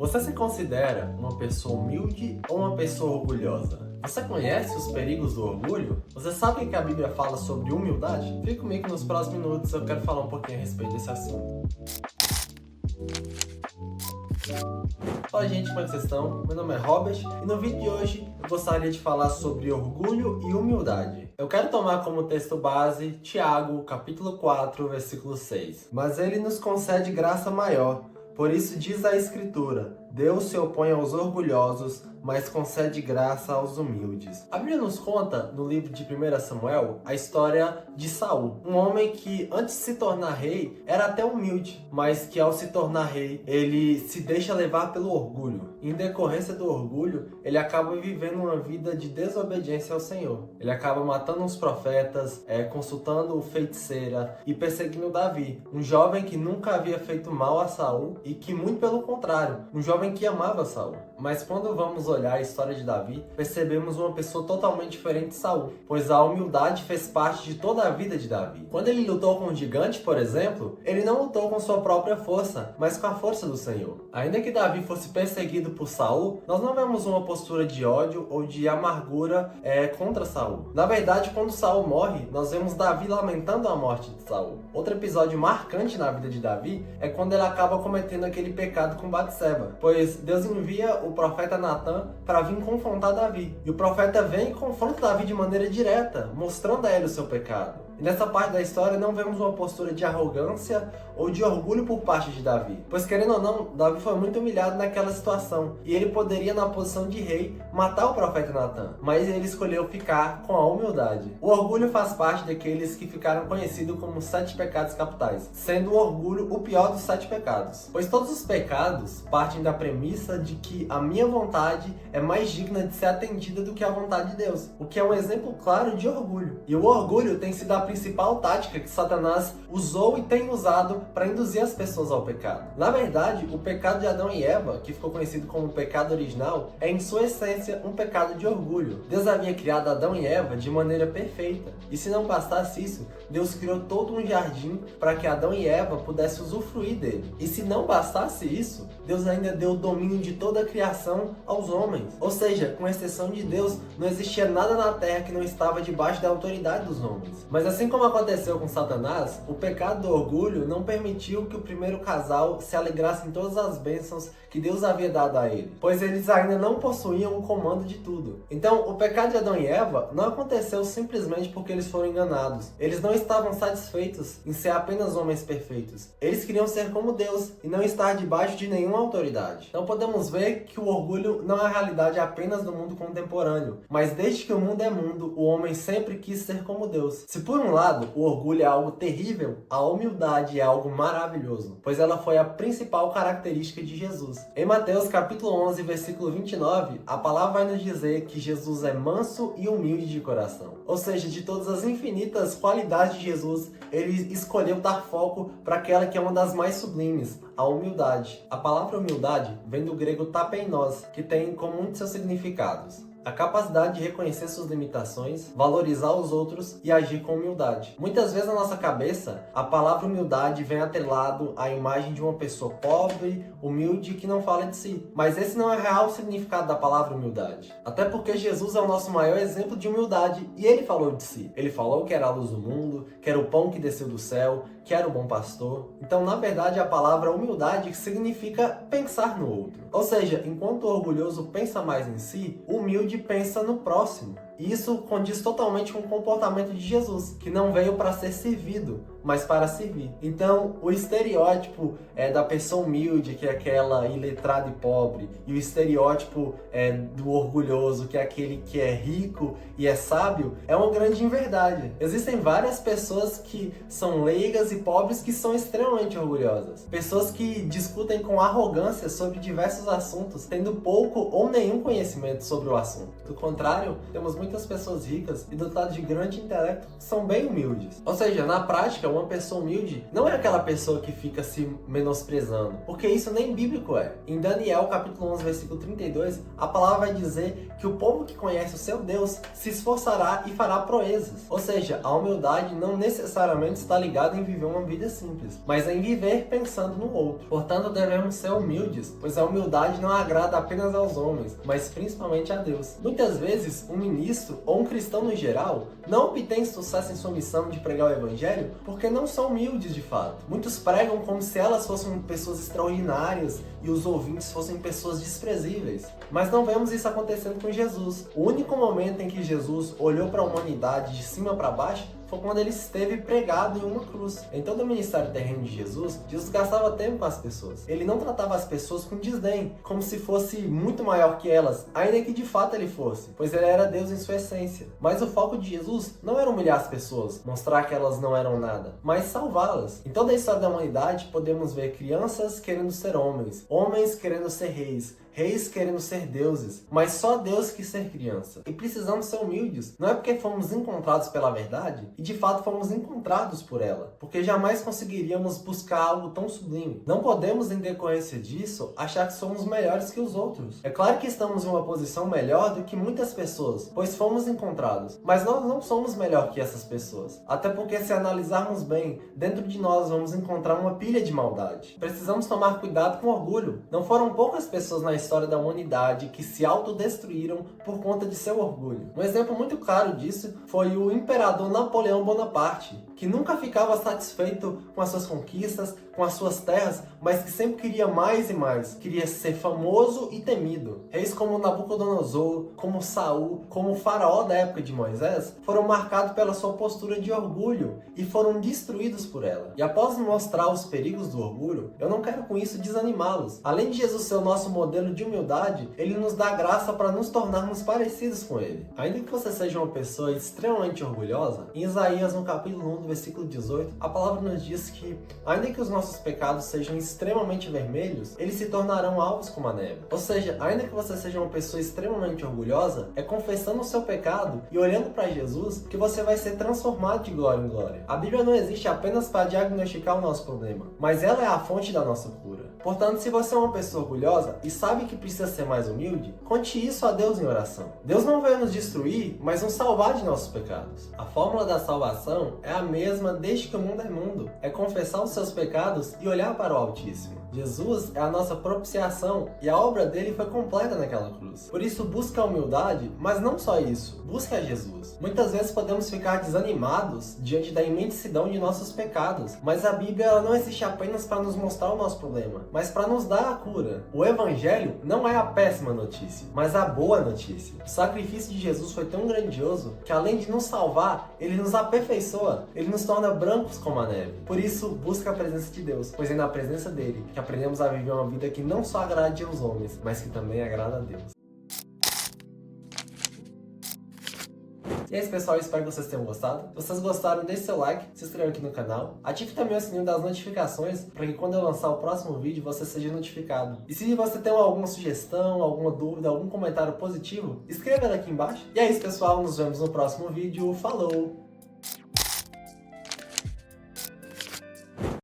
Você se considera uma pessoa humilde ou uma pessoa orgulhosa? Você conhece os perigos do orgulho? Você sabe o que a Bíblia fala sobre humildade? Fique comigo nos próximos minutos, eu quero falar um pouquinho a respeito desse assunto. Fala gente, como é que vocês estão? Meu nome é Robert e no vídeo de hoje eu gostaria de falar sobre orgulho e humildade. Eu quero tomar como texto base Tiago, capítulo 4, versículo 6. Mas ele nos concede graça maior. Por isso diz a Escritura, Deus se opõe aos orgulhosos, mas concede graça aos humildes. A Bíblia nos conta, no livro de 1 Samuel, a história de Saul. Um homem que, antes de se tornar rei, era até humilde, mas que ao se tornar rei, ele se deixa levar pelo orgulho. Em decorrência do orgulho, ele acaba vivendo uma vida de desobediência ao Senhor. Ele acaba matando os profetas, consultando feiticeira e perseguindo Davi, um jovem que nunca havia feito mal a Saul e que, muito pelo contrário, um jovem que amava Saul. Mas quando vamos olhar a história de Davi, percebemos uma pessoa totalmente diferente de Saul, pois a humildade fez parte de toda a vida de Davi. Quando ele lutou com o gigante, por exemplo, ele não lutou com sua própria força, mas com a força do Senhor. Ainda que Davi fosse perseguido por Saul, nós não vemos uma postura de ódio ou de amargura contra Saul. Na verdade, quando Saul morre, nós vemos Davi lamentando a morte de Saul. Outro episódio marcante na vida de Davi é quando ele acaba cometendo aquele pecado com Batseba, pois Deus envia o profeta Natan para vir confrontar Davi. E o profeta vem e confronta Davi de maneira direta, mostrando a ele o seu pecado. E nessa parte da história não vemos uma postura de arrogância ou de orgulho por parte de Davi. Pois querendo ou não, Davi foi muito humilhado naquela situação. E ele poderia, na posição de rei, matar o profeta Natan. Mas ele escolheu ficar com a humildade. O orgulho faz parte daqueles que ficaram conhecidos como 7 pecados capitais. Sendo o orgulho o pior dos 7 pecados. Pois todos os pecados partem da premissa de que a minha vontade é mais digna de ser atendida do que a vontade de Deus. O que é um exemplo claro de orgulho. E o orgulho tem sido a principal tática que Satanás usou e tem usado para induzir as pessoas ao pecado. Na verdade, o pecado de Adão e Eva, que ficou conhecido como o pecado original, é em sua essência um pecado de orgulho. Deus havia criado Adão e Eva de maneira perfeita. E se não bastasse isso, Deus criou todo um jardim para que Adão e Eva pudessem usufruir dele. E se não bastasse isso, Deus ainda deu o domínio de toda a criação aos homens. Ou seja, com exceção de Deus, não existia nada na terra que não estava debaixo da autoridade dos homens. Mas assim como aconteceu com Satanás, o pecado do orgulho não permitiu que o primeiro casal se alegrasse em todas as bênçãos que Deus havia dado a ele, pois eles ainda não possuíam o comando de tudo. Então, o pecado de Adão e Eva não aconteceu simplesmente porque eles foram enganados. Eles não estavam satisfeitos em ser apenas homens perfeitos. Eles queriam ser como Deus e não estar debaixo de nenhuma autoridade. Então podemos ver que o orgulho não é a realidade apenas do mundo contemporâneo, mas desde que o mundo é mundo, o homem sempre quis ser como Deus. Se por um lado, o orgulho é algo terrível, a humildade é algo maravilhoso, pois ela foi a principal característica de Jesus. Em Mateus capítulo 11, versículo 29, a palavra vai nos dizer que Jesus é manso e humilde de coração. Ou seja, de todas as infinitas qualidades de Jesus, ele escolheu dar foco para aquela que é uma das mais sublimes, a humildade. A palavra humildade vem do grego tapeinos, que tem como muitos seus significados: a capacidade de reconhecer suas limitações, valorizar os outros e agir com humildade. Muitas vezes na nossa cabeça, a palavra humildade vem atrelado à imagem de uma pessoa pobre, humilde, que não fala de si. Mas esse não é o real significado da palavra humildade. Até porque Jesus é o nosso maior exemplo de humildade e ele falou de si. Ele falou que era a luz do mundo, que era o pão que desceu do céu, que era o bom pastor. Então, na verdade, a palavra humildade significa pensar no outro. Ou seja, enquanto o orgulhoso pensa mais em si, o humilde pensa no próximo. E isso condiz totalmente com o comportamento de Jesus, que não veio para ser servido, mas para servir. Então, o estereótipo da pessoa humilde, que é aquela iletrada e pobre, e o estereótipo do orgulhoso, que é aquele que é rico e é sábio, é uma grande inverdade. Existem várias pessoas que são leigas e pobres que são extremamente orgulhosas. Pessoas que discutem com arrogância sobre diversos assuntos, tendo pouco ou nenhum conhecimento sobre o assunto. Do contrário, temos muitas pessoas ricas e dotadas de grande intelecto são bem humildes. Ou seja, na prática, uma pessoa humilde não é aquela pessoa que fica se menosprezando, porque isso nem bíblico é. Em Daniel, capítulo 11, versículo 32, a palavra vai dizer que o povo que conhece o seu Deus se esforçará e fará proezas. Ou seja, a humildade não necessariamente está ligada em viver uma vida simples, mas em viver pensando no outro. Portanto, devemos ser humildes, pois a humildade não agrada apenas aos homens, mas principalmente a Deus. Muitas vezes, um ministro ou um cristão no geral não obtém sucesso em sua missão de pregar o evangelho porque não são humildes de fato. Muitos pregam como se elas fossem pessoas extraordinárias e os ouvintes fossem pessoas desprezíveis. Mas não vemos isso acontecendo com Jesus. O único momento em que Jesus olhou para a humanidade de cima para baixo foi quando ele esteve pregado em uma cruz. Em todo o ministério terreno de Jesus, Jesus gastava tempo com as pessoas. Ele não tratava as pessoas com desdém, como se fosse muito maior que elas, ainda que de fato ele fosse, pois ele era Deus em sua essência. Mas o foco de Jesus não era humilhar as pessoas, mostrar que elas não eram nada, mas salvá-las. Em toda a história da humanidade, podemos ver crianças querendo ser homens, homens querendo ser reis, reis querendo ser deuses, mas só Deus quis ser criança. E precisamos ser humildes. Não é porque fomos encontrados pela verdade, e de fato fomos encontrados por ela, porque jamais conseguiríamos buscar algo tão sublime. Não podemos, em decorrência disso, achar que somos melhores que os outros. É claro que estamos em uma posição melhor do que muitas pessoas, pois fomos encontrados, mas nós não somos melhor que essas pessoas. Até porque, se analisarmos bem, dentro de nós vamos encontrar uma pilha de maldade. Precisamos tomar cuidado com orgulho. Não foram poucas pessoas na história da humanidade que se autodestruíram por conta de seu orgulho. Um exemplo muito claro disso foi o imperador Napoleão Bonaparte, que nunca ficava satisfeito com as suas conquistas, com as suas terras, mas que sempre queria mais e mais, queria ser famoso e temido. Reis como Nabucodonosor, como Saul, como o faraó da época de Moisés, foram marcados pela sua postura de orgulho e foram destruídos por ela. E após mostrar os perigos do orgulho, eu não quero com isso desanimá-los. Além de Jesus ser o nosso modelo de humildade, ele nos dá graça para nos tornarmos parecidos com ele. Ainda que você seja uma pessoa extremamente orgulhosa, em Isaías, no capítulo 1, versículo 18, a palavra nos diz que, ainda que os nossos pecados sejam extremamente vermelhos, eles se tornarão alvos como a neve. Ou seja, ainda que você seja uma pessoa extremamente orgulhosa, é confessando o seu pecado e olhando para Jesus que você vai ser transformado de glória em glória. A Bíblia não existe apenas para diagnosticar o nosso problema, mas ela é a fonte da nossa cura. Portanto, se você é uma pessoa orgulhosa e sabe que precisa ser mais humilde, conte isso a Deus em oração. Deus não veio nos destruir, mas nos salvar de nossos pecados. A fórmula da salvação é a mesma desde que o mundo é mundo. É confessar os seus pecados e olhar para o Altíssimo. Jesus é a nossa propiciação e a obra dele foi completa naquela cruz. Por isso, busque a humildade, mas não só isso, busque a Jesus. Muitas vezes podemos ficar desanimados diante da imensidão de nossos pecados, mas a Bíblia ela não existe apenas para nos mostrar o nosso problema, mas para nos dar a cura. O Evangelho não é a péssima notícia, mas a boa notícia. O sacrifício de Jesus foi tão grandioso que, além de nos salvar, ele nos aperfeiçoa, ele nos torna brancos como a neve. Por isso, busque a presença de Deus, pois é na presença dele que aprendemos a viver uma vida que não só agrade aos homens, mas que também agrada a Deus. E é isso, pessoal, eu espero que vocês tenham gostado. Se vocês gostaram, deixe seu like, se inscreva aqui no canal, ative também o sininho das notificações para que quando eu lançar o próximo vídeo você seja notificado. E se você tem alguma sugestão, alguma dúvida, algum comentário positivo, escreva aqui embaixo. E é isso, pessoal, nos vemos no próximo vídeo. Falou!